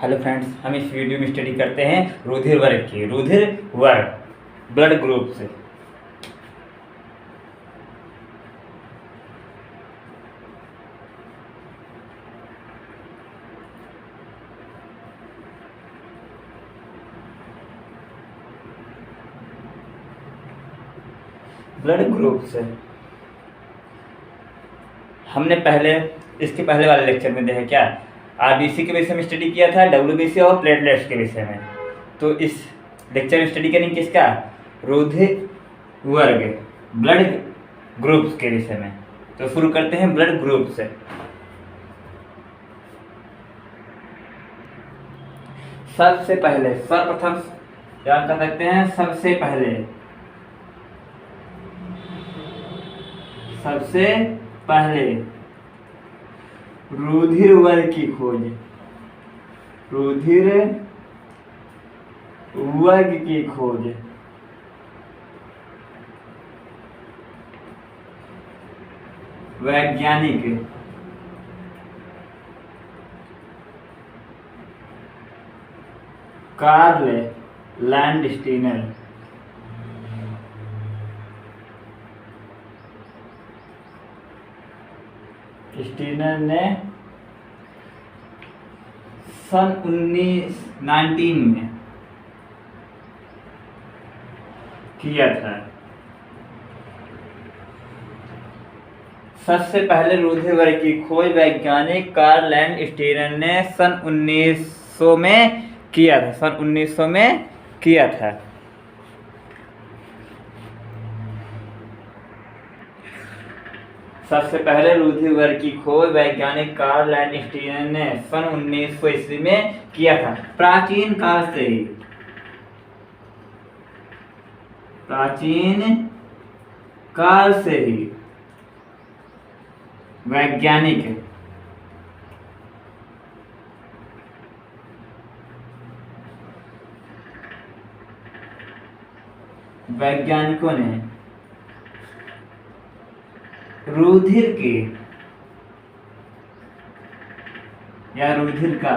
Hello friends, हम इस video में स्टडी करते हैं रुधिर वर्ग की। रुधिर वर्ग ब्लड ग्रुप से। ब्लड ग्रुप से हमने इसके पहले वाले लेक्चर में देखा क्या, आरबीसी के विषय में स्टडी किया था, डब्ल्यूबीसी और प्लेटलेट्स के विषय में। तो इस लेक्चर में स्टडी करेंगे किसका, रुधिर वर्ग ब्लड ग्रुप्स के विषय में। तो शुरू करते हैं ब्लड ग्रुप से। सबसे पहले सर्वप्रथम याद कर सकते हैं, सबसे पहले रुधिर वर्ग की खोज, रुधिर वर्ग की खोज वैज्ञानिक कार्ल लैंडस्टीनर ने सन 1919 में किया था। सबसे पहले रुधिर वर्ग की खोज वैज्ञानिक कार्ल लैंडस्टीनर ने सन 1900 में किया था। सबसे पहले रुधिर वर्ग की खोज वैज्ञानिक कार्ल लैंडस्टीनर ने सन 1900 ईस्वी में किया था। प्राचीन काल से ही वैज्ञानिकों ने रुधिर का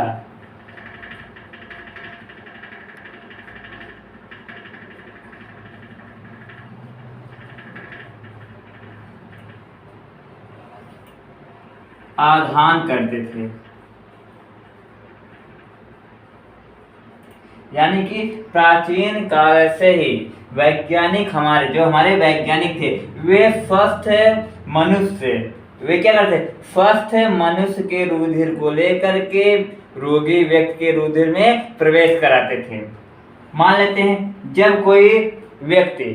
आधान करते थे। यानी कि प्राचीन काल से ही वैज्ञानिक हमारे वैज्ञानिक थे, वे स्वस्थ मनुष्य के रुधिर को लेकर के रोगी व्यक्ति के रुधिर में प्रवेश कराते थे। मान लेते हैं जब कोई व्यक्ति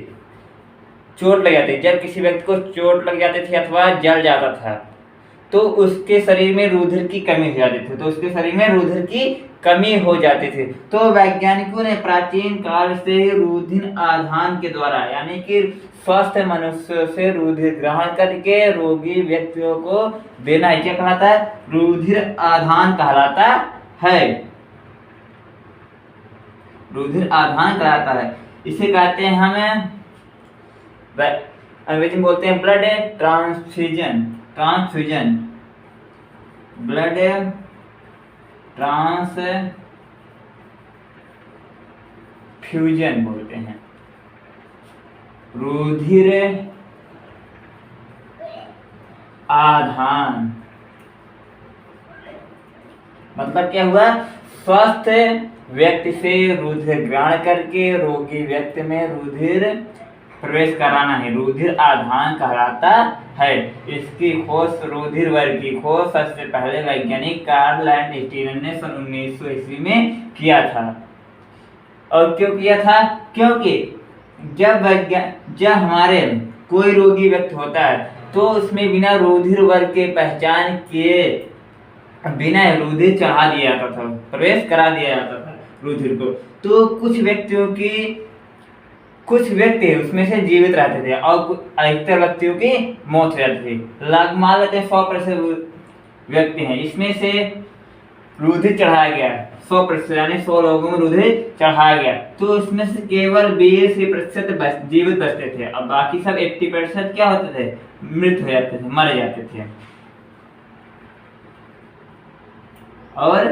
जब किसी व्यक्ति को चोट लग जाती थी अथवा जल जाता था, तो उसके शरीर में रुधिर की कमी हो जाती थी। तो वैज्ञानिकों ने प्राचीन काल से रुधिर आधान के द्वारा, यानी कि स्वस्थ मनुष्य से रुधिर ग्रहण करके रोगी व्यक्तियों को देना, क्या कहलाता है, रुधिर आधान कहलाता है। इसे कहते हैं हम अंग्रेजी में बोलते हैं ब्लड ट्रांसफ्यूजन बोलते हैं। रुधिर आधान मतलब क्या हुआ, स्वस्थ व्यक्ति से रुधिर ग्रहण करके रोगी व्यक्ति में रुधिर प्रवेश कराना है, रुधिर आधान कहलाता है। इसकी खोज, रुधिर वर्ग की खोज सबसे पहले वैज्ञानिक कार्ल लैंडस्टीनर ने सन 1900 ईस्वी में किया था। और क्यों किया था, क्योंकि जब हमारे कोई रोगी व्यक्ति होता है तो उसमें बिना रुधिर वर्ग के पहचान किए बिना रुधिर चढ़ा दिया जाता था, प्रवेश करा दिया जाता था रुधिर को। तो कुछ व्यक्ति उसमें से जीवित रहते थे और अधिकतर व्यक्तियों की मौत हो जाती थी। मान लेते हैं 100% व्यक्ति हैं, इसमें से रुधिर चढ़ाया गया 100%, यानी 100 लोगों में रुधिर चढ़ाया गया, तो उसमें से केवल 20% जीवित बचते थे और बाकी सब 80% क्या होते थे, मृत हो जाते थे, मर जाते थे। और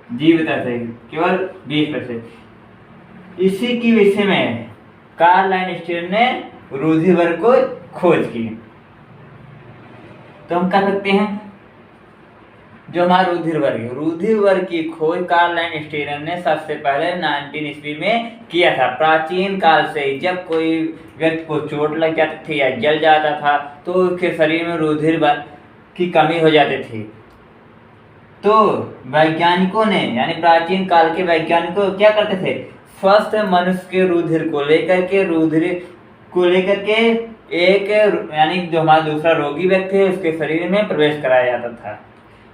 जीवित रहते हैं, केवल 20%। इसी की विषय में कार्ल लाइनस्टीन ने रुधिर वर्ग को खोज की। तो हम कह सकते हैं जो हमारा रुधिर वर्ग की खोज कार्ल लाइनस्टीन ने सबसे पहले 19 ईस्वी में किया था। प्राचीन काल से ही जब कोई व्यक्ति को चोट लग जाती थी या जल जाता था तो उसके शरीर में रुधिर की कमी हो जाती थी। तो वैज्ञानिकों ने यानी प्राचीन काल के वैज्ञानिकों क्या करते थे, स्वस्थ मनुष्य के रुधिर को लेकर के एक यानी जो हमारा दूसरा रोगी व्यक्ति है उसके शरीर में प्रवेश कराया जाता था,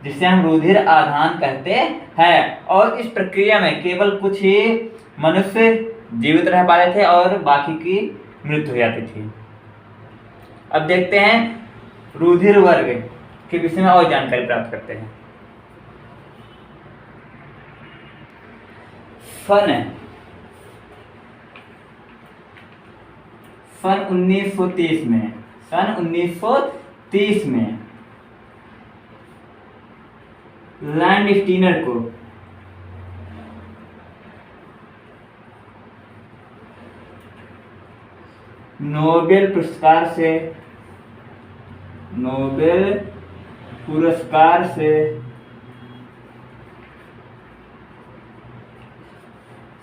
जिसे हम रुधिर आदान कहते हैं। और इस प्रक्रिया में केवल कुछ ही मनुष्य जीवित रह पाते थे और बाकी की मृत्यु हो जाती थी। अब देखते हैं रुधिर वर्ग के विषय में और जानकारी प्राप्त करते हैं। सन 1930 में लैंडस्टीनर को नोबेल पुरस्कार से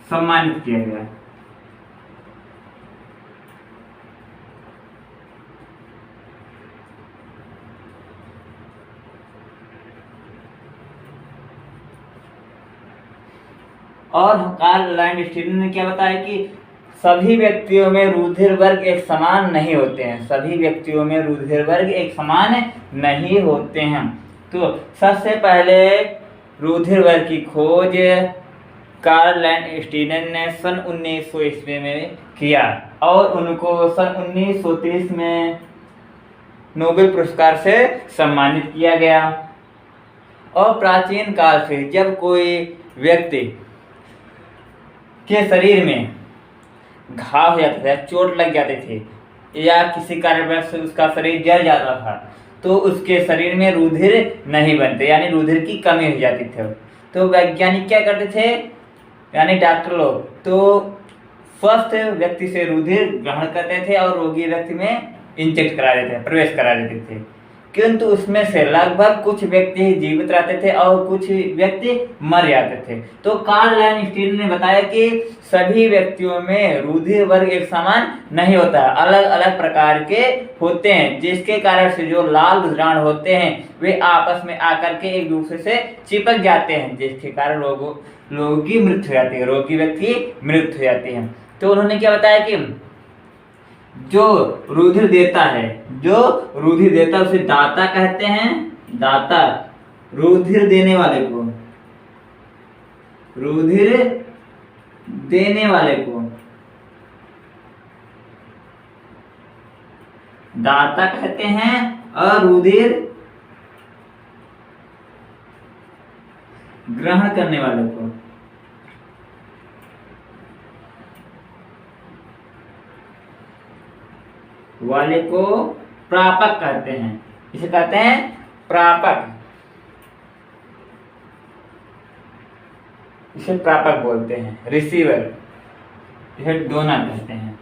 सम्मानित किया गया। और कार्ल लाइनस्टीन ने क्या बताया कि सभी व्यक्तियों में रुधिर वर्ग एक समान नहीं होते हैं। तो सबसे पहले रुधिर वर्ग की खोज कार्ल लाइनस्टीन ने सन 1900 ईस्वी में किया और उनको सन 1930 में नोबेल पुरस्कार से सम्मानित किया गया। और प्राचीन काल से जब कोई व्यक्ति के शरीर में घाव हो जाता था, चोट लग जाती थी या किसी कारणवश उसका शरीर जल जाता था तो उसके शरीर में रुधिर नहीं बनते यानी रुधिर की कमी हो जाती थी। तो वैज्ञानिक क्या करते थे यानी डॉक्टर लोग तो स्वस्थ व्यक्ति से रुधिर ग्रहण करते थे और रोगी व्यक्ति में इंजेक्ट करा देते थे, प्रवेश करा देते थे, किंतु उसमें से लगभग कुछ व्यक्ति ही जीवित रहते थे और कुछ व्यक्ति मर जाते थे। तो कार्ल लाइनस्टीन ने बताया कि सभी व्यक्तियों में रुधिर वर्ग एक समान नहीं होता है, अलग अलग प्रकार के होते हैं, जिसके कारण से जो लाल रुधिराणु होते हैं वे आपस में आकर के एक दूसरे से चिपक जाते हैं, जिसके कारण लोगों की मृत्यु हो जाती है, रोगी व्यक्ति की मृत्यु हो जाती है। तो उन्होंने क्या बताया कि जो रुधिर देता उसे दाता कहते हैं। दाता रुधिर देने वाले को दाता कहते हैं और रुधिर ग्रहण करने वाले को प्रापक कहते हैं। इसे कहते हैं प्रापक, इसे प्रापक बोलते हैं। रिसीवर इसे डोनर कहते हैं,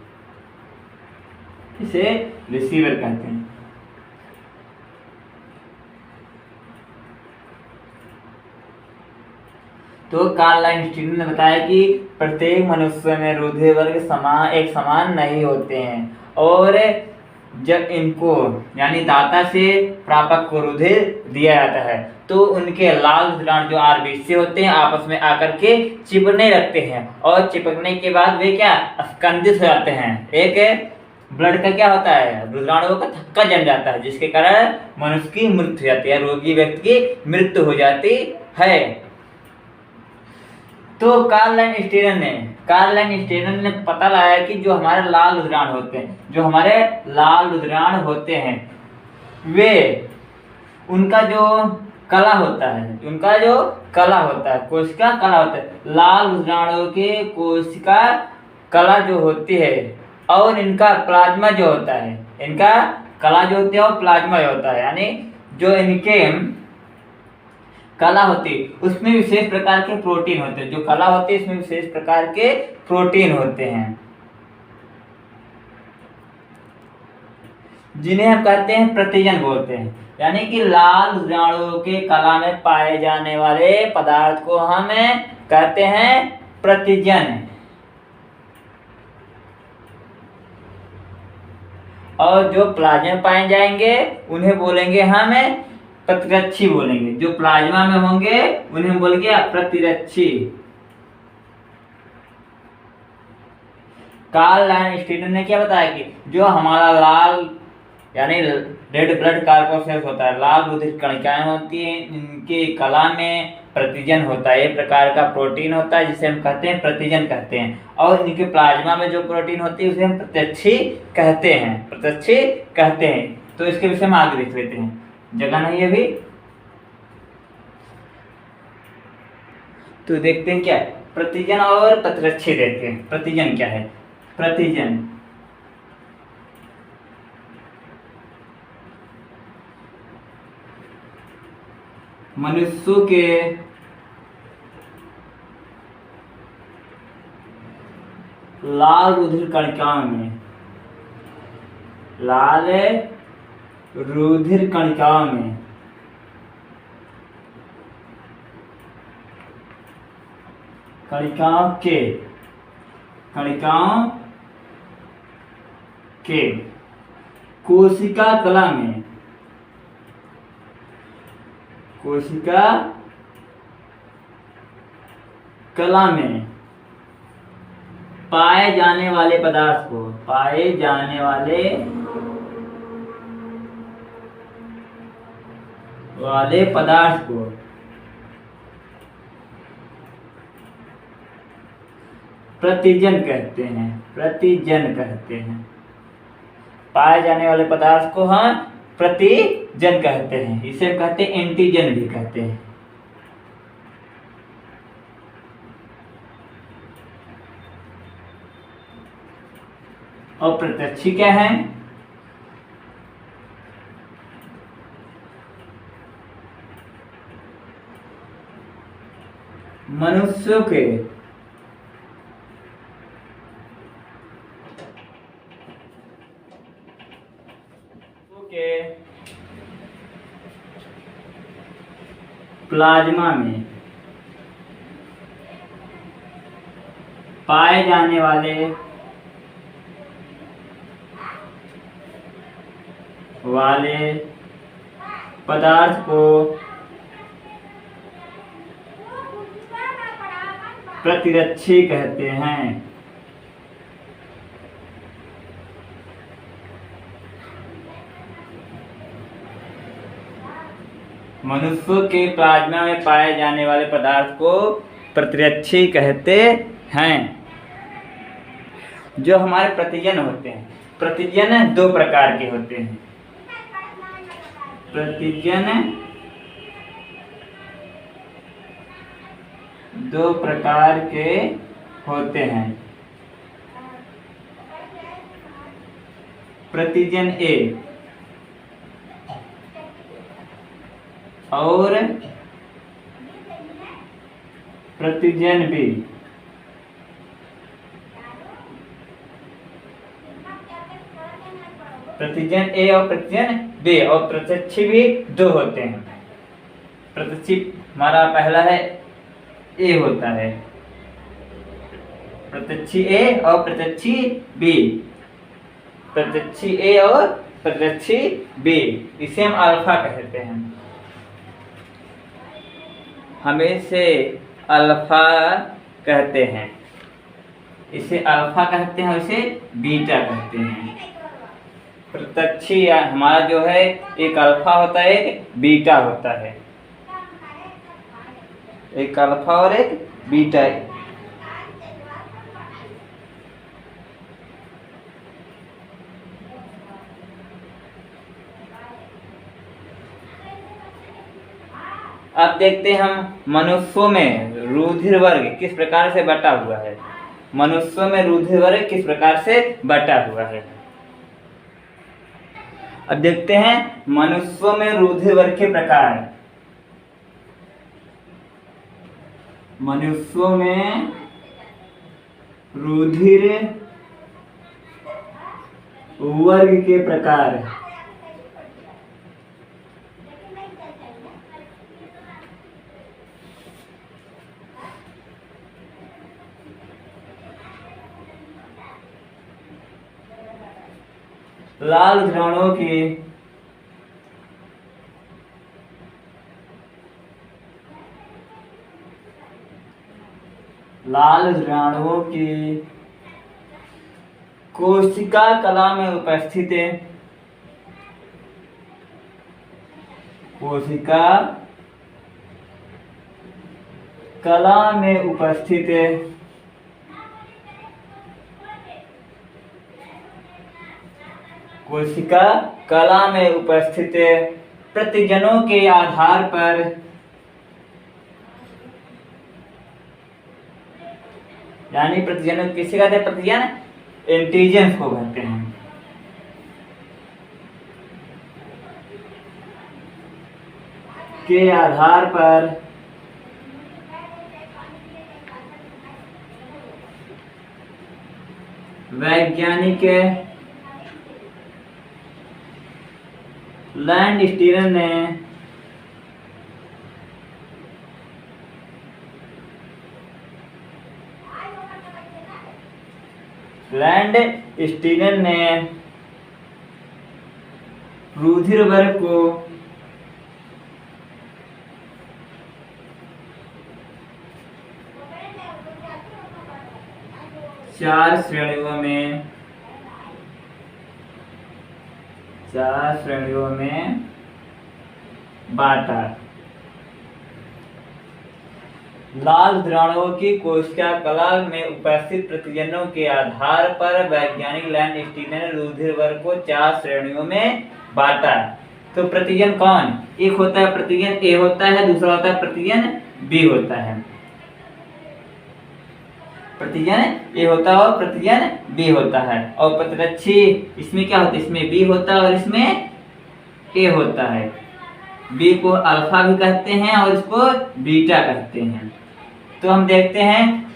इसे रिसीवर कहते हैं। तो कार्ल लाइनस्टीन ने बताया कि प्रत्येक मनुष्य में रुधिर वर्ग एक समान नहीं होते हैं और जब इनको यानी दाता से प्रापक को रुधिर दिया जाता है तो उनके लाल रुधिराणु जो आरबीसी होते हैं आपस में आकर के चिपकने लगते हैं और चिपकने के बाद वे क्या स्कंदित हो जाते हैं। एक ब्लड का क्या होता है, रुधिराणुओं का थक्का जम जाता है, जिसके कारण मनुष्य की मृत्यु हो जाती है, रोगी व्यक्ति की मृत्यु हो जाती है। तो कार्ल लाइनस्टीन ने पता लगाया कि जो हमारे लाल रुधिराणु होते हैं वे उनका जो कला होता है कोशिका कला होता है, लाल रुधिराणु के कोशिका कला जो होती है और इनका प्लाज्मा जो होता है, इनका कला जो होती है और प्लाज्मा जो होता है, यानी जो इनके कला होती है उसमें विशेष प्रकार के प्रोटीन होते हैं। जो कला होती है इसमें विशेष प्रकार के प्रोटीन होते हैं जिन्हें हम कहते हैं प्रतिजन बोलते हैं। यानी कि लाल वीजाणुओं के कला में पाए जाने वाले पदार्थ को हम कहते हैं प्रतिजन। और जो प्लाज्मा में पाए जाएंगे उन्हें बोलेंगे हम प्रतिरक्षी बोलेंगे। जो प्लाज्मा में होंगे उन्हें हम बोलेंगे प्रतिरक्षी। कार्ल लाइनस्टीन ने क्या बताया कि जो हमारा लाल यानी रेड ब्लड कॉर्पस्कल्स होता है, लाल रुधिर कणिकाएं होती हैं, इनके कला में प्रतिजन होता है। एक प्रकार का प्रोटीन होता है जिसे हम कहते हैं प्रतिजन कहते हैं। और इनके प्लाज्मा में जो प्रोटीन होती है उसे हम प्रत्यक्षी कहते हैं, प्रत्यक्षी कहते हैं। तो इसके विषय में आगे देख लेते हैं, जगह नहीं है अभी तो देखते हैं क्या है प्रतिजन और प्रतिरक्षी। देखते हैं प्रतिजन क्या है। प्रतिजन मनुष्यों के लाल रुधिर कणिकाओं में, लाल रुधिर कणिकाओं में कणिकाओं के कोशिका कला में, कोशिका कला में पाए जाने वाले पदार्थ को, पाए जाने वाले पदार्थ को प्रतिजन कहते हैं, प्रतिजन कहते हैं। पाए जाने वाले पदार्थ को हम प्रतिजन कहते हैं। इसे हम कहते हैं एंटीजन भी कहते हैं। और प्रत्यक्षी क्या है? मनुष्यों के प्लाज्मा में पाए जाने वाले पदार्थ को प्रतिरक्षी कहते हैं। मनुष्यों के प्लाज्मा में पाए जाने वाले पदार्थ को प्रतिरक्षी कहते हैं। जो हमारे प्रतिजन होते हैं, प्रतिजन दो प्रकार के होते हैं। प्रतिजन दो प्रकार के होते हैं। प्रतिजन ए और प्रतिजन बी। प्रतिजन ए और प्रतिजन बी। और प्रत्यक्षी भी दो होते हैं। प्रत्यक्षी हमारा पहला है ए होता है, प्रत्यक्षी ए और प्रत्यक्षी बी। प्रत्यक्षी ए और प्रत्यक्षी बी, इसे हम अल्फा कहते हैं। हम इसे अल्फा कहते हैं, इसे अल्फा कहते हैं, इसे बीटा कहते हैं। प्रत्यक्षी हमारा जो है एक अल्फा होता है, एक बीटा होता है। एक अल्फा और एक बीटा। अब देखते हैं हम मनुष्यों में रुधिर वर्ग किस प्रकार से बटा हुआ है। मनुष्यों में रुधिर वर्ग किस प्रकार से बटा हुआ है। अब देखते हैं मनुष्यों में रुधिर वर्ग के प्रकार। मनुष्यों में रुधिर वर्ग के प्रकार। लाल घ्राणों की कोशिका कला में उपस्थित प्रतिजनों के आधार पर यानी प्रतिजन किसे कहते हैं? प्रतिजन एंटीजन्स को कहते हैं। के आधार पर वैज्ञानिक लैंडस्टीनर ने रुधिर वर्ग को चार श्रेणियों में बांटा। लाल घ्राणों की कोशिका कला में उपस्थित प्रतिजनों के आधार पर वैज्ञानिक लैंडस्टीनर ने रुधिर वर्ग को 4 श्रेणियों में बांटा। तो प्रतिजन कौन? एक होता है प्रतिजन ए होता है, दूसरा होता है प्रतिजन बी होता है। प्रतिजन ए होता है और प्रतिजन बी होता है। और प्रतिरक्षी इसमें क्या होता है? इसमें बी होता है और इसमें ए होता है। बी को अल्फा भी कहते हैं और इसको बीटा कहते हैं। तो हम देखते हैं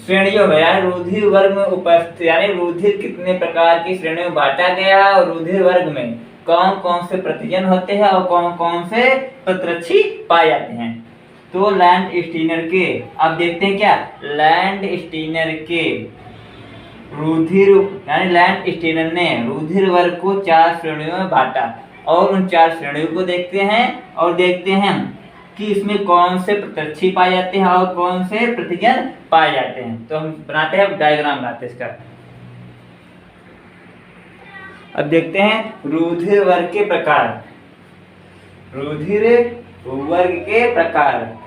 श्रेणियों में, यानी रुधिर वर्ग में उपस्थित, यानी रुधिर कितने प्रकार की श्रेणियों में बांटा गया है और रुधिर वर्ग में कौन कौन से प्रतिजन होते हैं और कौन कौन से प्रतिरक्षी पाए जाते हैं। तो लैंडस्टीनर के, अब देखते हैं क्या, लैंडस्टीनर के रुधिर, यानी लैंडस्टीनर ने रुधिर वर्ग को 4 श्रेणियों में बांटा और उन 4 श्रेणियों को देखते हैं और देखते हैं कि इसमें कौन से प्रतिरक्षी पाए जाते हैं और कौन से प्रतिजन पाए जाते हैं। तो हम बनाते हैं, डायग्राम बनाते हैं इसका। अब देखते हैं रुधिर वर्ग के प्रकार। रुधिर वर्ग के प्रकार,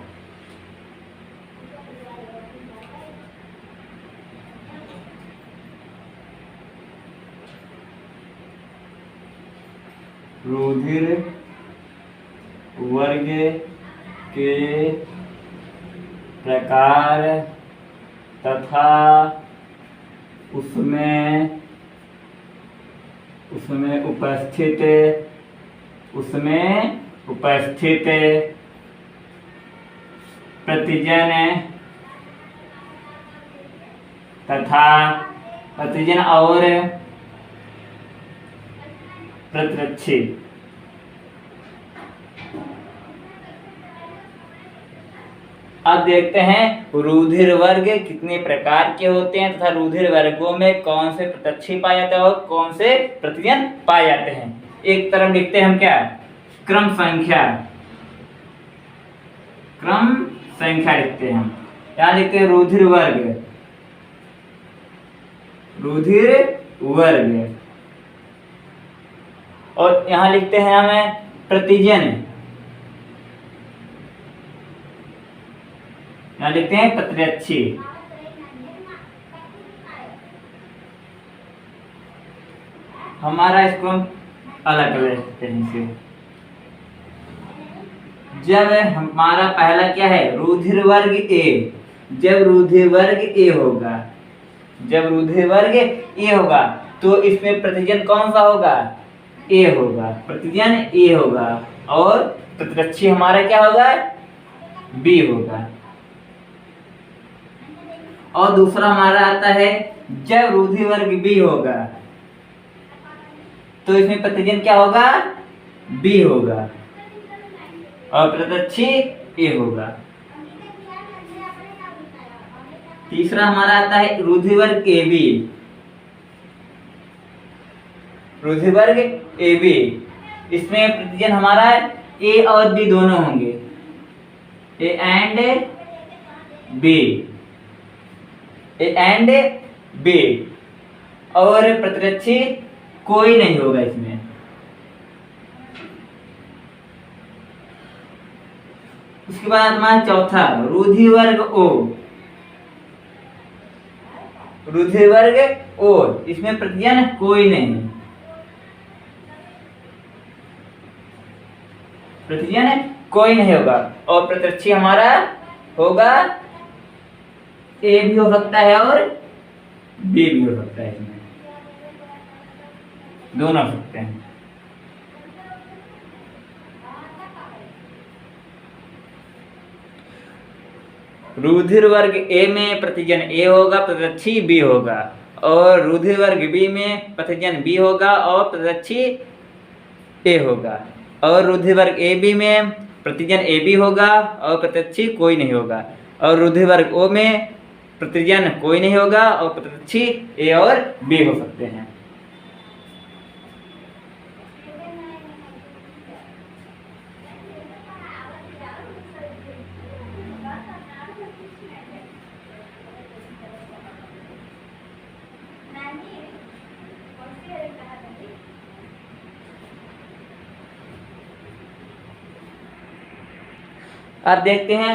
रुधिर वर्ग के प्रकार तथा उसमें उपस्थित प्रतिजन तथा प्रतिजन और प्रतिरक्षी। अब देखते हैं रुधिर वर्ग कितने प्रकार के होते हैं तथा रुधिर वर्गों में कौन से प्रतिरक्षी पाए जाते हैं और कौन से प्रतिजन पाए जाते हैं। एक तरफ लिखते हैं हम क्या, क्रम संख्या लिखते हैं हम। यहाँ लिखते हैं रुधिर वर्ग और यहाँ लिखते हैं हमें प्रतिजन, यहाँ लिखते हैं प्रतिरक्षी। हमारा इसको हम अलग लिखते हैं इसे। जब हमारा पहला क्या है, रुधिर वर्ग ए, जब रुधिर वर्ग ए होगा तो इसमें प्रतिजन कौन सा होगा, ए होगा, प्रतिजन ए होगा और प्रतिरक्षी हमारा क्या होगा, बी होगा। और दूसरा हमारा आता है जब रूधि वर्ग बी होगा तो इसमें प्रतिजन क्या होगा, बी होगा और प्रत्यक्षी ए होगा। तीसरा हमारा आता है रूधि वर्ग ए बी, रूधि वर्ग ए बी, इसमें प्रतिजन हमारा ए और बी दोनों होंगे, A and B, A and B, और प्रतिरक्षी कोई नहीं होगा इसमें। उसके बाद हमारा चौथा रूधि वर्ग ओ, रूधि वर्ग ओ, इसमें प्रतिजन कोई नहीं, प्रतिजन कोई नहीं होगा और प्रत्यक्षी हमारा होगा ए भी हो सकता है और बी भी हो सकता है, इसमें दोनों हो सकते हैं। रूधिर वर्ग ए में प्रतिजन ए होगा, प्रत्यक्षी बी होगा, और रूधिर वर्ग बी में प्रतिजन बी होगा और प्रत्यक्षी ए होगा, और रूधिर वर्ग ए बी में प्रतिजन ए बी होगा और प्रत्यक्षी कोई नहीं होगा, और रूधिर वर्ग ओ में प्रतिजन कोई नहीं होगा और प्रत्यक्षी ए और बी हो सकते हैं। अब देखते हैं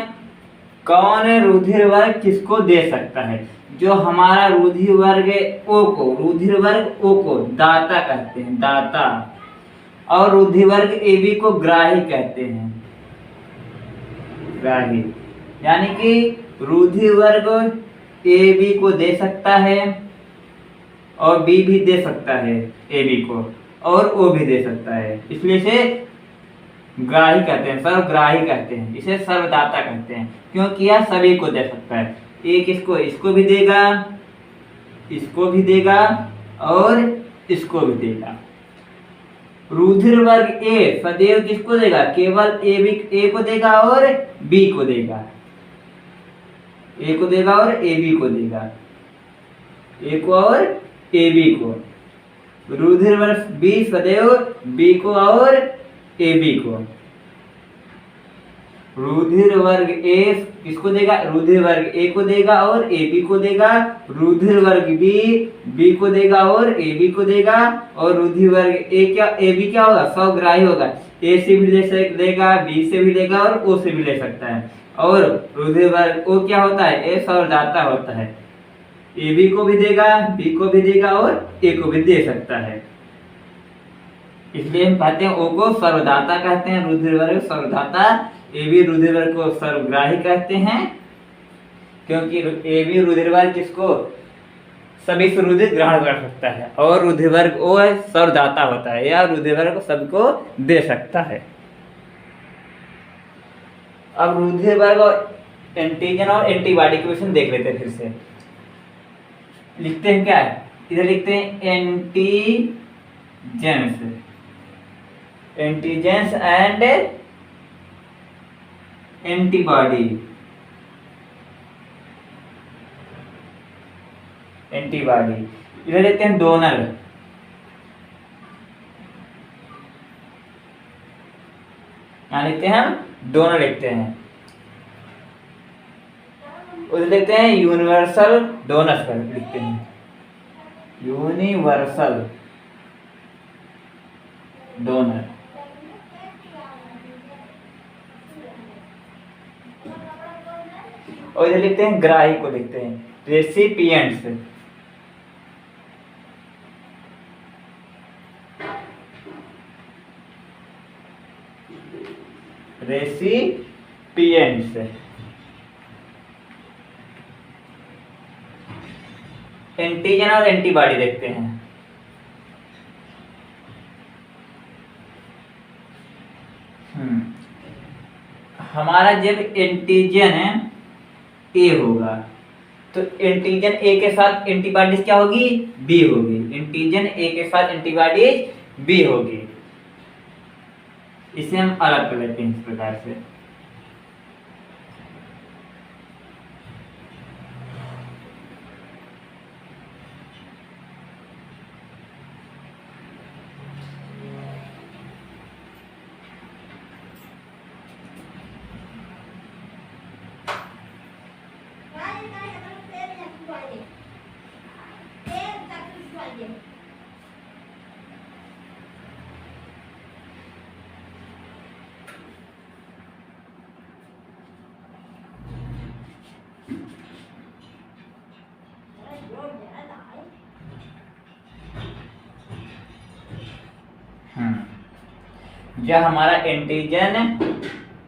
कौन रुधिर वर्ग किसको दे सकता है। जो हमारा रुधिर वर्ग ओ को, रुधिर वर्ग ओ को दाता कहते हैं, दाता, और रुधिर वर्ग ए बी को ग्राही कहते हैं, ग्राही। यानी कि रुधिर वर्ग ए बी को दे सकता है और बी भी दे सकता है ए बी को, और ओ भी दे सकता है, इसलिए इसे ग्राही कहते हैं, सर्वग्राही कहते हैं, इसे सर्वदाता कहते हैं, क्योंकि यह सभी को दे सकता है। एक इसको भी देगा, इसको भी देगा और इसको भी देगा। रुधिर वर्ग ए सदैव किसको देगा, केवल ए को देगा और बी को देगा, ए को देगा और ए बी को देगा, ए को और ए बी को। रुधिर वर्ग बी सदैव बी को और ए बी को। रुधिर वर्ग ए किसको देगा, रुधिर वर्ग ए को देगा और ए बी को देगा, रुधिर वर्ग बी को देगा और ए बी को देगा, और रुधिर वर्ग ए बी क्या होगा, स्वग्राही होगा, ए से भी ले लेगा, बी से भी लेगा और ओ से भी ले सकता है। और रुधिर वर्ग ओ क्या होता है, ए सर्वदाता होता है, ए बी को भी देगा, बी को भी देगा और ए को भी दे सकता है, इसलिए हम कहते हैं ओ को सर्वदाता कहते हैं, रुधिर वर्ग सर्वदाता। ए बी रुधिर वर्ग को सर्वग्राही कहते हैं, क्योंकि ए बी रुधिर वर्ग किसको सभी से रुधिर ग्रहण कर सकता है, और रुधिर वर्ग ओ है सर्वदाता होता है, या रुधिर वर्ग सबको दे सकता है। अब रुधिर वर्ग और एंटीजन और एंटीबॉडी के क्वेश्चन देख लेते हैं। फिर से लिखते हैं, क्या है इधर लिखते हैं antigens, antigens and antibody, antibody. इधर लेते हैं डोनर, यहाँ लिखते हैं हम डोनर लिखते हैं, उधर लिखते हैं यूनिवर्सल डोनर्स कर लिखते हैं, यूनिवर्सल डोनर। और इधर लिखते हैं ग्राही को लिखते हैं रेसिपिएंट्स, रेसिपिएंट्स। एंटीजन और एंटीबॉडी देखते हैं। हमारा जब एंटीजन ए होगा तो एंटीजन ए के साथ एंटीबॉडीज क्या होगी, बी होगी। एंटीजन ए के साथ एंटीबॉडीज बी होगी। इसे हम अलग कर लेते हैं इस प्रकार से। जब हमारा एंटीजन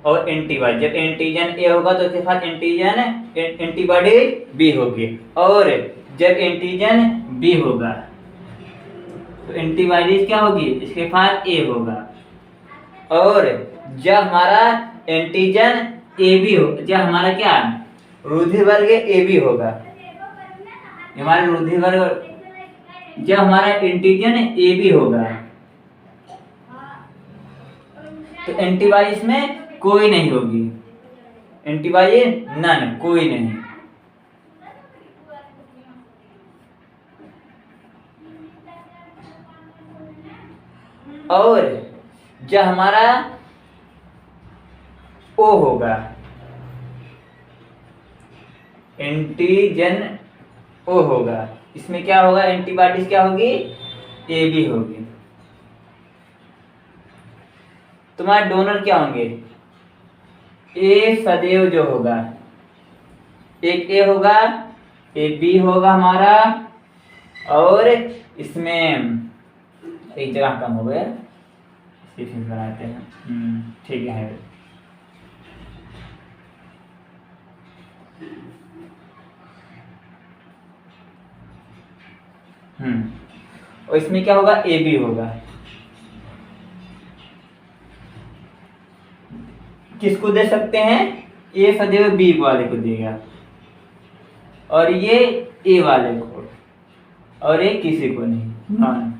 और एंटीबॉडी, जब एंटीजन ए होगा तो उसके साथ एंटीजन एंटीबॉडी बी होगी, और जब एंटीजन बी होगा तो एंटीबॉडी क्या होगी, इसके साथ ए होगा। और जब हमारा एंटीजन ए बी हो, जब हमारा क्या रुधिर वर्ग ए बी होगा, हमारा रुधिर वर्ग, जब हमारा एंटीजन ए बी होगा तो एंटीबॉडी इसमें कोई नहीं होगी, एंटीबॉडी नन, कोई नहीं। और जब हमारा ओ होगा, एंटीजन ओ होगा, इसमें क्या होगा, एंटीबॉडीज क्या होगी, ए बी होगी। तुम्हारे डोनर क्या होंगे, ए सदैव जो होगा, एक ए होगा, ए बी होगा हमारा, और इसमें एक जगह कम हो गया, फिर बनाते हैं। ठीक है। और इसमें क्या होगा, ए बी होगा। किसको दे सकते हैं, ए सदैव बी वाले को देगा, और ये ए वाले को, और ये किसी को नहीं, नॉन।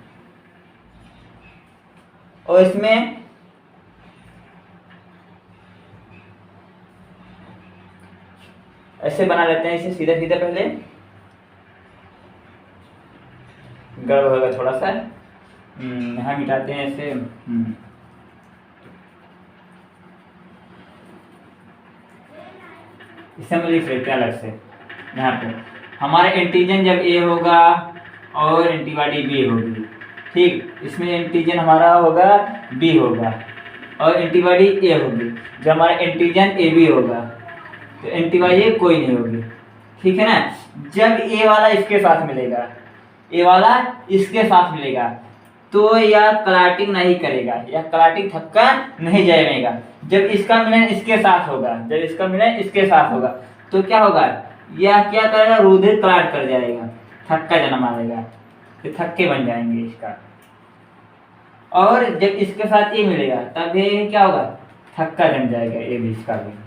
और इसमें ऐसे बना लेते हैं, इसे सीधा सीधा, पहले गड़बड़ होगा थोड़ा सा, यहाँ मिटाते हैं ऐसे। इसे हम लिख लेते हैं अलग से। यहाँ पे हमारा एंटीजन जब ए होगा और एंटीबॉडी बी होगी, ठीक, इसमें एंटीजन हमारा होगा बी होगा और एंटीबॉडी ए होगी। जब हमारा एंटीजन ए बी होगा तो एंटीबॉडी कोई नहीं होगी, ठीक है ना। जब ए वाला इसके साथ मिलेगा, ए वाला इसके साथ मिलेगा, तो यह क्लॉटिंग नहीं करेगा, यह क्लॉटिंग थक्का नहीं जमेगा। जब इसका मिलन इसके साथ होगा, जब इसका मिलन इसके साथ होगा तो क्या होगा, यह क्या करेगा, रुधिर क्लॉट कर जाएगा, थक्का जन्म आएगा, तो थक्के बन जाएंगे इसका। और जब इसके साथ ये मिलेगा तब ये क्या होगा, थक्का जम जाएगा, ये भी इसका भी।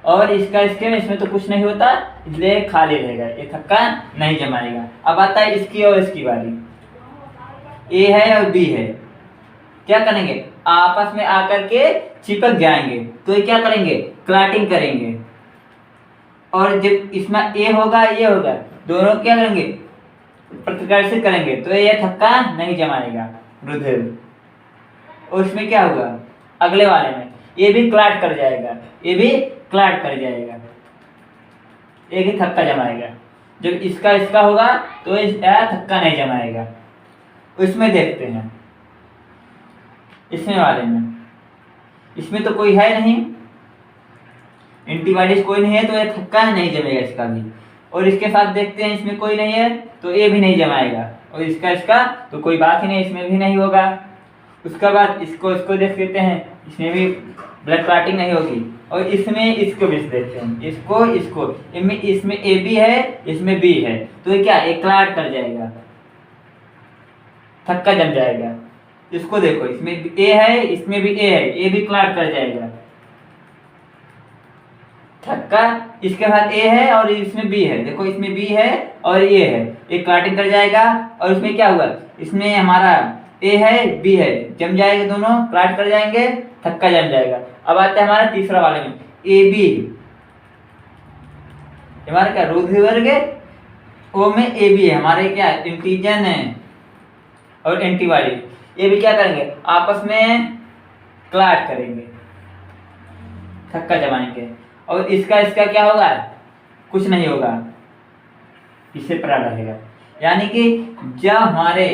और इसका इसके में, इसमें तो कुछ नहीं होता, इसलिए खाली रहेगा, ये थक्का नहीं जमाएगा। अब आता है इसकी और इसकी बारी। ए है और बी है, क्या करेंगे, आपस में आकर के चिपक जाएंगे, तो ये क्या करेंगे, क्लॉटिंग करेंगे। और जब इसमें ए होगा ये होगा, दोनों क्या करेंगे, प्रतिकर्षित करेंगे, तो ये थक्का नहीं जमाएगा रुधिर। और इसमें क्या होगा, अगले वाले में ये भी क्लॉट कर जाएगा, ये भी क्लॉट कर जाएगा, एक ही थक्का जमाएगा। जब इसका इसका होगा तो इसका थक्का नहीं जमाएगा। इसमें देखते हैं, इसमें वाले में, इसमें तो कोई है नहीं, एंटीबॉडीज कोई नहीं है, तो ये थक्का नहीं जमेगा इसका भी। और इसके साथ देखते हैं, इसमें कोई नहीं है तो ये भी नहीं जमाएगा, और इसका इसका तो कोई बात ही नहीं, इसमें भी नहीं होगा। उसके बाद इसको इसको देख लेते हैं, इसमें भी ब्लड क्लॉटिंग नहीं होगी। और इसमें इसको भी देखते हैं, इसको इसको, इसमें ए बी है, इसमें बी है, तो ये क्या, एक क्लॉट कर जाएगा, थक्का जम जाएगा। इसको देखो, इसमें ए है, इसमें भी ए है, ए भी क्लॉट कर जाएगा, थक्का, इसके बाद ए है और इसमें बी है, देखो इसमें बी है और ये है, ये क्लॉटिंग कर जाएगा और इसमें क्या हुआ, इसमें हमारा ए है बी है, जम जाएगा, दोनों क्लॉट कर जाएंगे, थक्का जम जाएगा। अब आता है हमारा तीसरा वाले में, ए बी, हमारा क्या रुधिर वर्ग है, ओ में ए बी है, हमारे क्या एंटीजन है और एंटीबॉडी, ये भी क्या करेंगे आपस में क्लॉट करेंगे, थक्का जमाएंगे, और इसका क्या होगा, कुछ नहीं होगा, इससे परा रहेगा। यानी कि जब हमारे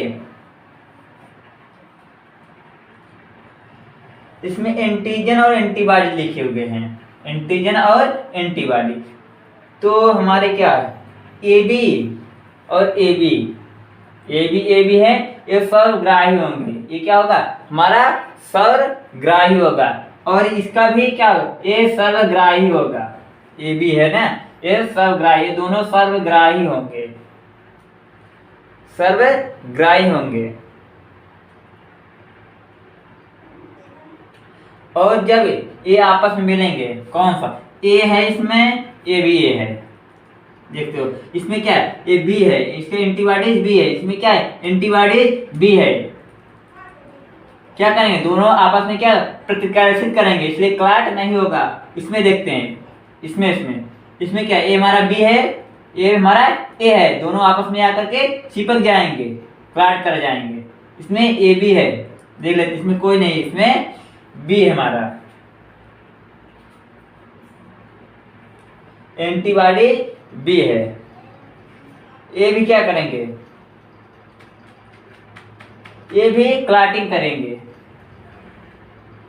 इसमें एंटीजन और एंटीबॉडी लिखे हुए हैं, एंटीजन और एंटीबॉडी, तो हमारे क्या ए बी और ए बी है, ये सर्वग्राही होंगे, ये क्या होगा हमारा सर्वग्राही होगा, और इसका भी क्या ये सर्वग्राही होगा, ये भी है ना, ये सर्वग्राही, ये दोनों सर्वग्राही होंगे, सर्वग्राही होंगे। और जब ये आपस में मिलेंगे, कौन सा ए है इसमें, ए भी ए है, देखते हो इसमें क्या है, ये बी है, इसके एंटीबॉडीज बी है, इसमें क्या है एंटीबॉडीज बी है, क्या करेंगे दोनों आपस में क्या प्रतिक्रियाशील करेंगे, इसलिए क्लॉट नहीं होगा। इसमें देखते हैं, इसमें क्या ए हमारा बी है, ये हमारा ए है, दोनों आपस में आकर के चिपक जाएंगे, क्लॉट कर जाएंगे। इसमें ए बी है, देख लेते, इसमें कोई नहीं, इसमें बी है हमारा, एंटीबॉडी बी है, ये भी क्या करेंगे, ये भी क्लॉटिंग करेंगे,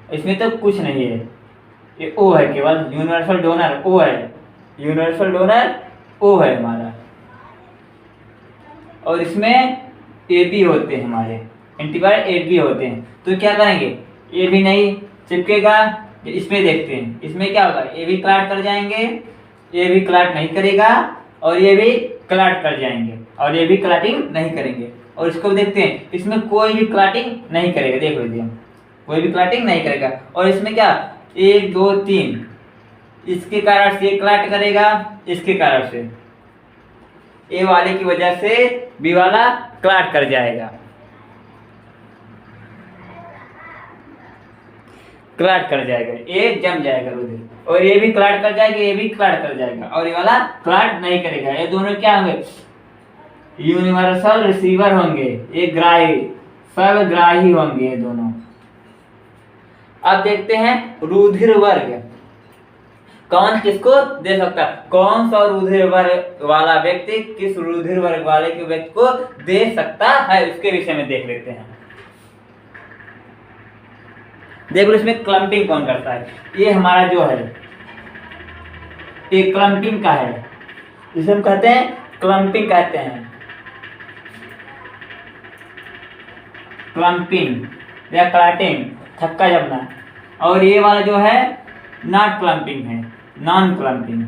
इसमें तो कुछ नहीं है, ये ओ है, केवल यूनिवर्सल डोनर ओ है, यूनिवर्सल डोनर ओ है हमारा, और इसमें ए बी होते हैं हमारे, एंटीबॉडी ए बी होते हैं, तो क्या करेंगे, ये भी नहीं चिपकेगा, इसमें देखते हैं, इसमें क्या होगा, ये भी क्लॉट कर जाएंगे, ये भी क्लॉट नहीं करेगा, और ये भी क्लॉट कर जाएंगे, और ये भी क्लॉटिंग नहीं करेंगे, और इसको देखते हैं, इसमें कोई भी क्लॉटिंग नहीं करेगा, देख लीजिए हम, कोई भी क्लॉटिंग नहीं करेगा, और इसमें क्या 1 2 3, इसके कारण से क्लॉट करेगा, इसके कारण से ए वाले की वजह से बी वाला क्लॉट कर जाएगा, क्लॉट कर जाएगा, ये जम जाएगा रुधिर, और ये भी क्लॉट कर जाएगा, ये भी क्लॉट कर जाएगा, और ये वाला क्लॉट नहीं करेगा। ये दोनों क्या होंगे, यूनिवर्सल रिसीवर होंगे, ये ग्राही, सर्वग्राही होंगे ये दोनों। अब देखते हैं रुधिर वर्ग, कौन किसको दे सकता है, कौन सा रुधिर वर्ग वाला व्यक्ति किस रुधिर वर्ग वाले के व्यक्ति को दे सकता है, उसके विषय में देख लेते हैं। देखो इसमें क्लम्पिंग कौन करता है, ये हमारा जो है ये क्लम्पिंग का है, जिसे हम कहते हैं क्लम्पिंग कहते हैं, क्लम्पिंग या क्लॉटिंग, थक्का जमना, और ये वाला जो है नॉट क्लम्पिंग है, नॉन क्लम्पिंग,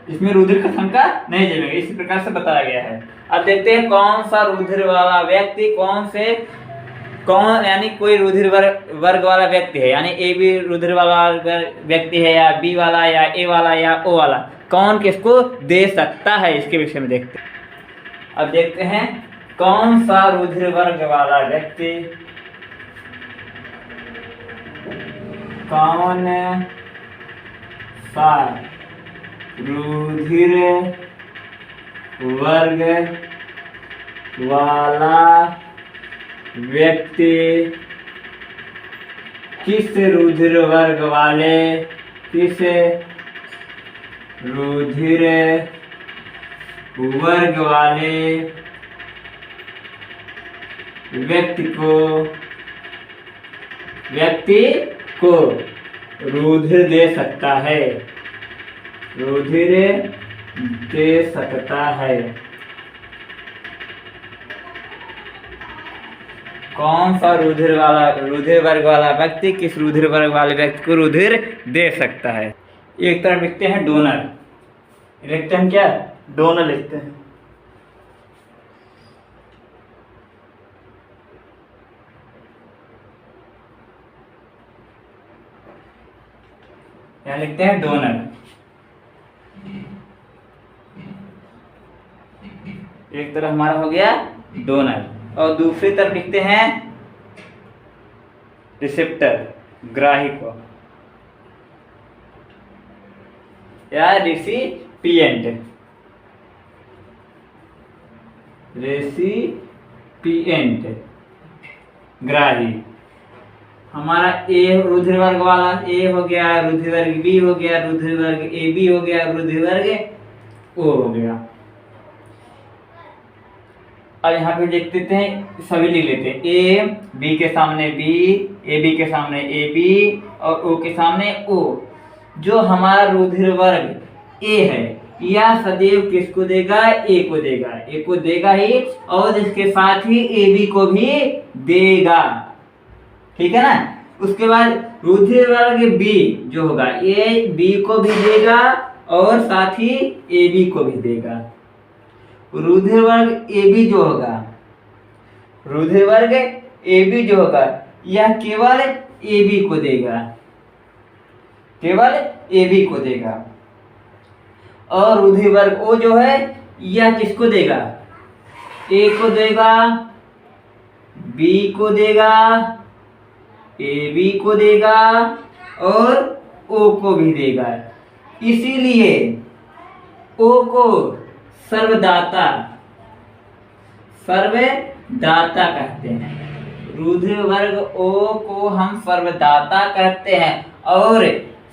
इसमें रुधिर का थक्का नहीं जमेगा, इसी प्रकार से बताया गया है। अब देखते हैं कौन सा रुधिर वाला व्यक्ति, कौन यानी कोई रुधिर वर्ग वाला व्यक्ति है, यानी ए बी रुधिर वाला व्यक्ति है, या बी वाला, या ए वाला, या ओ वाला, कौन किसको दे सकता है, इसके विषय में देखते हैं। अब देखते हैं कौन सा रुधिर वर्ग वाला व्यक्ति, कौन सा रुधिर वर्ग वाला व्यक्ति किस रुधिर वर्ग वाले व्यक्ति को रुधिर दे सकता है, कौन सा रुधिर वर्ग वाला व्यक्ति किस रुधिर वर्ग वाले व्यक्ति को रुधिर दे सकता है। एक तरफ लिखते हैं डोनर, लिखते हैं क्या, डोनर लिखते हैं। यहाँ लिखते हैं डोनर। एक तरफ हमारा हो गया डोनर और दूसरी तरफ लिखते हैं रिसेप्टर, ग्राही को, या रेसिपिएंट। रेसिपिएंट ग्राही हमारा ए रुधिर वर्ग वाला ए हो गया, रुधिर वर्ग बी हो गया, रुधिर वर्ग ए बी हो गया, रुधिर वर्ग ओ हो गया। और यहाँ पे देख लेते हैं, सभी लिख लेते हैं। ए बी के सामने बी, ए बी के सामने ए बी और ओ के सामने ओ। जो हमारा रुधिर वर्ग ए है यह सदैव किसको देगा? ए को देगा। ए को देगा ही और इसके साथ ही ए बी को भी देगा, ठीक है ना। उसके बाद रुधिर वर्ग बी जो होगा ए बी को भी देगा और साथ ही ए बी को भी देगा। रुधिर वर्ग ए बी जो होगा, रुधिर वर्ग ए बी जो होगा यह केवल ए बी को देगा, केवल ए बी को देगा। और रुधिर वर्ग ओ जो है यह किसको देगा? ए को देगा, बी को देगा, ए बी को देगा और ओ को भी देगा। इसीलिए ओ को सर्वदाता, सर्वदाता कहते हैं। रुधिर वर्ग ओ को हम सर्वदाता कहते हैं और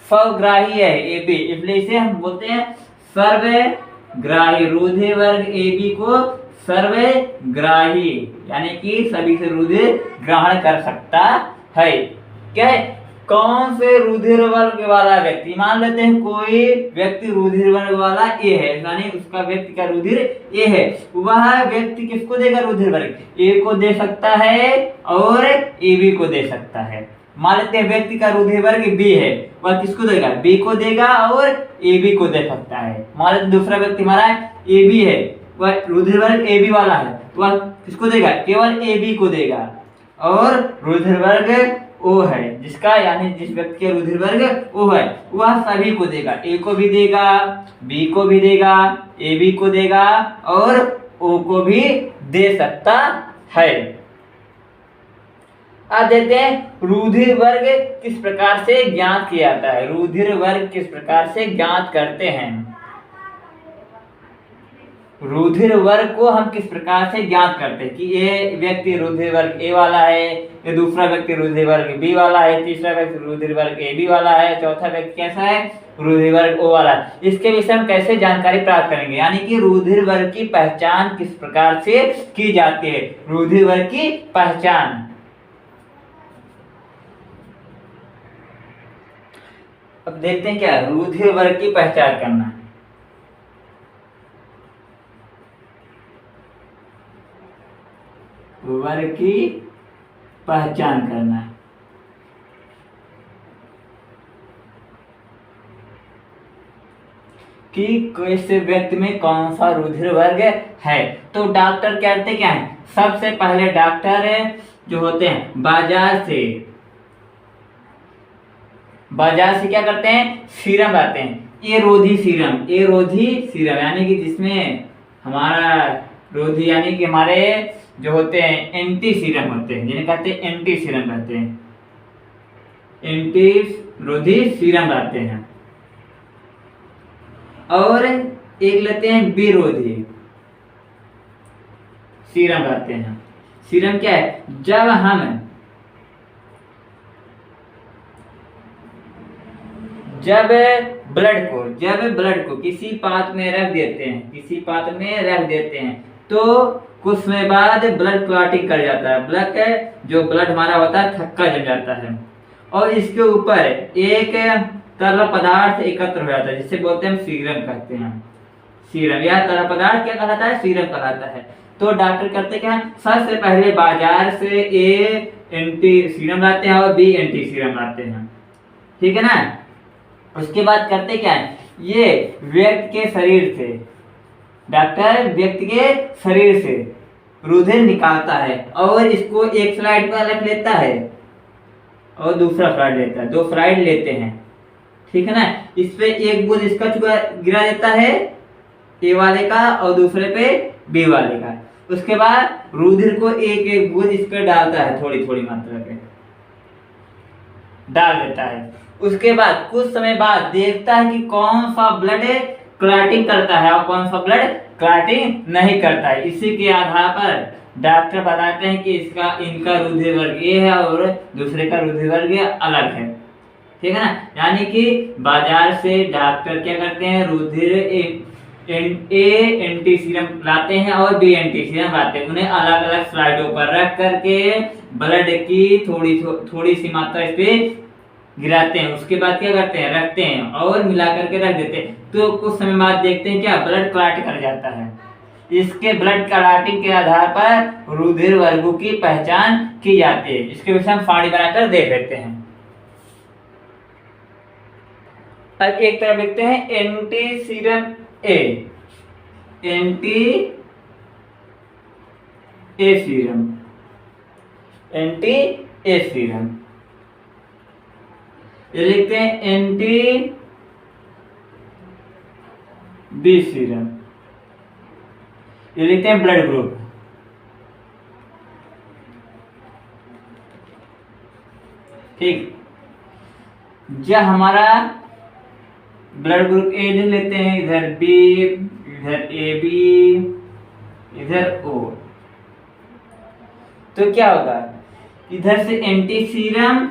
स्वग्राही है ए बी, इसलिए इसे हम बोलते हैं सर्वग्राही। रुधिर वर्ग ए बी को सर्वग्राही यानी कि सभी से रुधिर ग्रहण कर सकता है। क्या है? कौन से रुधिर वर्ग वाला व्यक्ति, मान लेते हैं कोई व्यक्ति रुधिर वर्ग वाला ए है, यानी उसका व्यक्ति का रुधिर ए है, वह व्यक्ति किसको देगा? रुधिर वर्ग ए को दे सकता है और ए बी को दे सकता है। मान लेते हैं व्यक्ति का रुधिर वर्ग बी है, वह किसको देगा? बी को देगा और ए बी को दे सकता है। मान लेते दूसरा व्यक्ति हमारा ए बी है, वह रुधिर वर्ग ए बी वाला है, वह किसको देगा? केवल ए बी को देगा। और रुधिर वर्ग ओ है जिसका, यानी जिस व्यक्ति का रुधिर वर्ग ओ है, वह सभी को देगा। ए को भी देगा, बी को भी देगा, ए बी को देगा और ओ को भी दे सकता है। अब देखते हैं रुधिर वर्ग किस प्रकार से ज्ञात किया जाता है। रुधिर वर्ग किस प्रकार से ज्ञात करते हैं? रुधिर वर्ग को हम किस प्रकार से ज्ञात करते हैं कि ये व्यक्ति रुधिर वर्ग ए वाला है, ये दूसरा व्यक्ति रुधिर वर्ग बी वाला है, तीसरा व्यक्ति रुधिर वर्ग ए बी वाला है, चौथा व्यक्ति कैसा है? रुधिर वर्ग ओ वाला है। इसके विषय में कैसे जानकारी प्राप्त करेंगे, यानी कि रुधिर वर्ग की पहचान किस प्रकार से की जाती है। रुधिर वर्ग की पहचान, अब देखते हैं क्या रुधिर वर्ग की पहचान करना। वर्ग की पहचान करना, कि कैसे व्यक्ति में कौन सा रुधिर वर्ग है। तो डॉक्टर कहते क्या है? सबसे पहले डॉक्टर जो होते हैं बाजार से क्या करते हैं? सीरम लाते हैं, एरोधी सीरम, एरोधी सीरम यानी कि जिसमें हमारा रोधी यानी कि हमारे जो होते हैं एंटी सीरम होते हैं, जिन्हें कहते हैं एंटी सीरम कहते हैं, एंटी रोधी सीरम लाते हैं। और एक लेते हैं विरोधी सीरम लाते हैं। सीरम क्या है? जब ब्लड को किसी पात्र में रख देते हैं, तो कुछ समय बाद ब्लड क्लॉटिंग कर जाता है, ब्लड हमारा होता है थक्का जम जाता है और इसके ऊपर एक तरल पदार्थ एकत्र हो जाता है जिसे बोलते हैं सीरम कहते हैं। सीरम, यह तरल पदार्थ क्या कहलाता है? सीरम कहलाता है। तो डॉक्टर करते क्या है? सबसे पहले बाजार से ए एंटी सीरम लाते हैं और बी एंटी सीरम लाते हैं, ठीक है ना। उसके बाद करते क्या है? ये व्यक्ति के शरीर से, डॉक्टर व्यक्ति के शरीर से रुधिर निकालता है और इसको एक स्लाइड पर रख लेता है और दूसरा स्लाइड लेता है, 2 स्लाइड लेते हैं, ठीक है ना। इस पे एक बूंद इसका गिरा देता है ए वाले का और दूसरे पे बी वाले का। उसके बाद रुधिर को एक एक बूंद इस पे डालता है, थोड़ी थोड़ी मात्रा पे डाल देता है। उसके बाद कुछ समय बाद देखता है कि कौन सा ब्लड क्लॉटिंग करता है और कौन सा ब्लड क्लॉटिंग नहीं करता है। इसी के आधार पर डॉक्टर बताते हैं कि इनका रुधिर वर्ग ए है और दूसरे का रुधिर वर्ग अलग है, ठीक है ना। यानी कि बाजार से डॉक्टर क्या करते हैं, रुधिर एंटी सीरम लाते हैं और बी एंटी सीरम लाते हैं, उन्हें अलग अलग स्लाइडों पर रख करके ब्लड की थोड़ी सी मात्रा इस पे गिराते हैं। उसके बाद क्या करते हैं, रखते हैं और मिला करके रख देते हैं। तो कुछ समय बाद देखते हैं क्या ब्लड क्लॉट कर जाता है। इसके ब्लड क्लॉटिंग के आधार पर रुधिर वर्गों की पहचान की जाती है। इसके विषय हम सारणी बनाकर देख लेते हैं। अब एक तरफ लिखते हैं anti serum A, anti A serum, anti A serum. ये लिखते हैं एंटी बी सीरम, ये लिखते हैं ब्लड ग्रुप। ठीक, जब हमारा ब्लड ग्रुप ए लिख लेते हैं, इधर बी, इधर ए बी, इधर ओ, तो क्या होगा, इधर से एंटी सीरम,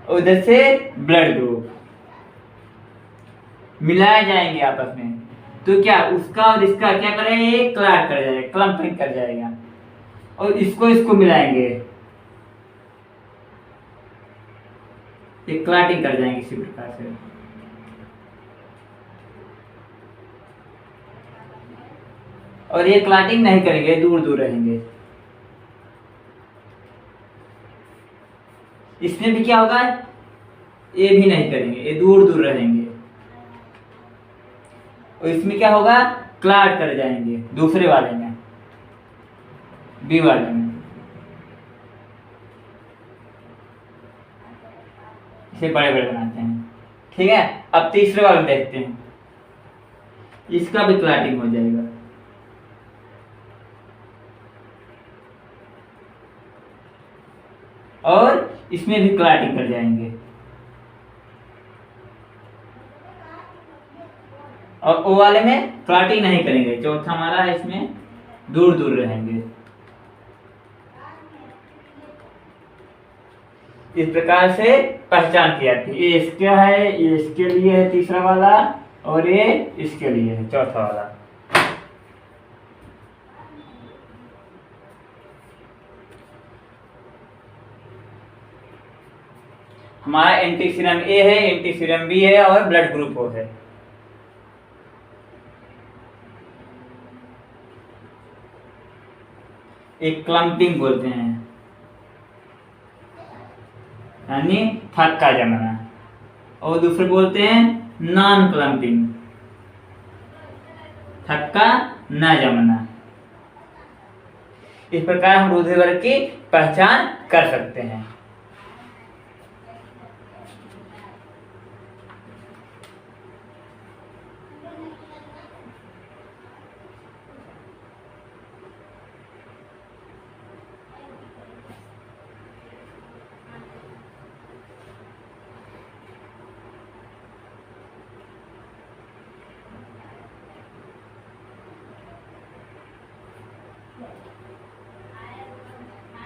उधर से ब्लड ग्रुप मिलाए जाएंगे आपस में। तो क्या उसका और इसका क्या करेंगे, क्लॉट कर जाएगा, क्लम्पिंग कर जाएगा और इसको मिलाएंगे, ये क्लॉटिंग कर जाएंगे इसी प्रकार से। और ये क्लॉटिंग नहीं करेंगे, दूर दूर रहेंगे। इसमें भी क्या होगा, ये भी नहीं करेंगे, ये दूर दूर रहेंगे। और इसमें क्या होगा, क्लॉट कर जाएंगे दूसरे वाले में, बी वाले में। इसे बड़े बड़े बनाते हैं, ठीक है। अब तीसरे वाले में देखते हैं, इसका भी क्लॉटिंग हो जाएगा। और इसमें भी क्लॉटिंग कर जाएंगे। और ओ वाले में क्लॉटिंग नहीं करेंगे, चौथा हमारा है, इसमें दूर दूर रहेंगे। इस प्रकार से पहचान की जाती है। ये इसका है, ये इसके लिए है तीसरा वाला, और ये इसके लिए है चौथा वाला। हमारा एंटी सीरम ए है, एंटी सीरम बी है और ब्लड ग्रुप ओ है। एक क्लम्पिंग बोलते हैं, यानी थक्का जमना, और दूसरे बोलते हैं नॉन क्लम्पिंग, थक्का न जमना। इस प्रकार हम रुधिर वर्ग की पहचान कर सकते हैं।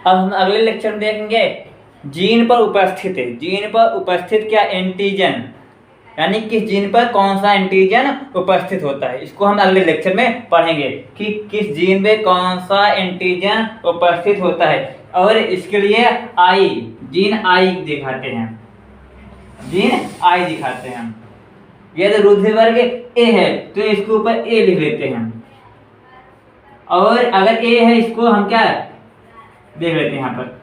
अब हम अगले लेक्चर में देखेंगे जीन पर उपस्थित है, जीन पर उपस्थित क्या एंटीजन, यानी किस जीन पर कौन सा एंटीजन उपस्थित होता है। इसको हम अगले लेक्चर में पढ़ेंगे कि किस जीन में कौन सा एंटीजन उपस्थित होता है। और इसके लिए आई, जीन आई दिखाते हैं, जीन आई दिखाते हैं। यदि रुधिर वर्ग ए है तो इसके ऊपर ए लिख लेते हैं, और अगर ए है इसको हम क्या देख लेते हैं, यहाँ पर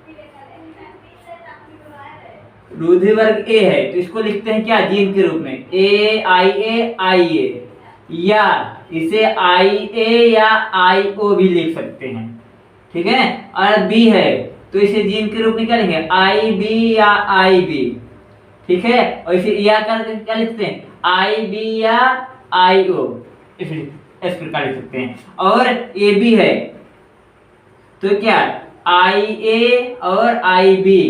रुधिर वर्ग ए है तो इसको लिखते हैं क्या, जीन के रूप में ए आई ए, या इसे आई ए या आई ओ भी लिख सकते हैं, ठीक है। और बी है तो इसे जीन के रूप में क्या लिखेंगे, आई बी या आई बी, ठीक है। और इसे या कर क्या लिखते हैं, आई बी या आई ओ, इस प्रकार लिख सकते हैं। और ए बी है तो क्या आई ए और आई बी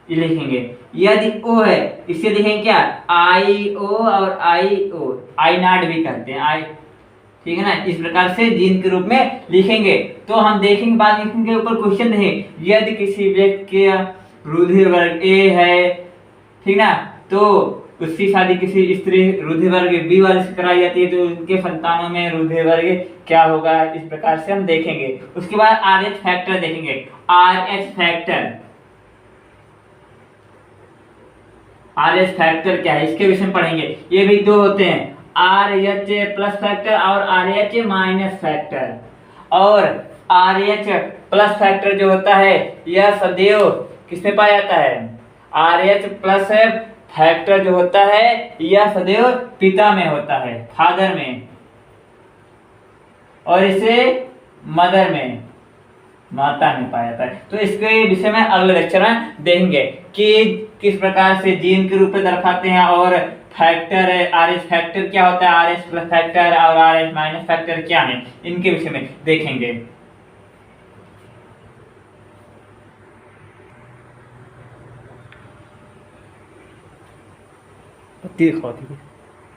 ये लिखेंगे। यदि ओ है इसे लिखेंगे क्या, आई ओ और आई ओ, आई नॉट भी कहते हैं आई, ठीक है ना। इस प्रकार से जीन के रूप में लिखेंगे। तो हम देखेंगे बाद में इनके ऊपर क्वेश्चन है, यदि किसी व्यक्ति के रुधिर वर्ग ए है, ठीक ना, तो उसकी शादी किसी स्त्री रुधिर वर्ग बी वाले से कराई जाती है, तो उनके संतानों में रुधिर वर्ग क्या होगा, इस प्रकार से हम देखेंगे। उसके बाद आरएच फैक्टर देखेंगे। आरएच फैक्टर, आरएच फैक्टर क्या है इसके विषय में पढ़ेंगे। ये भी दो होते हैं, आरएच प्लस फैक्टर और आरएच माइनस फैक्टर। और आरएच प्लस फैक्टर जो होता है यह सदैव किसमें पाया जाता है, आरएच प्लस फैक्टर जो होता है यह सदैव पिता में होता है, फादर में, और इसे मदर में, माता में पाया जाता है। तो इसके विषय में अगले लेक्चर में देखेंगे कि किस प्रकार से जीन के रूप में दर्शाते हैं, और फैक्टर आरएच फैक्टर क्या होता है, आरएच प्लस फैक्टर और आरएच माइनस फैक्टर क्या है, इनके विषय में देखेंगे। देखो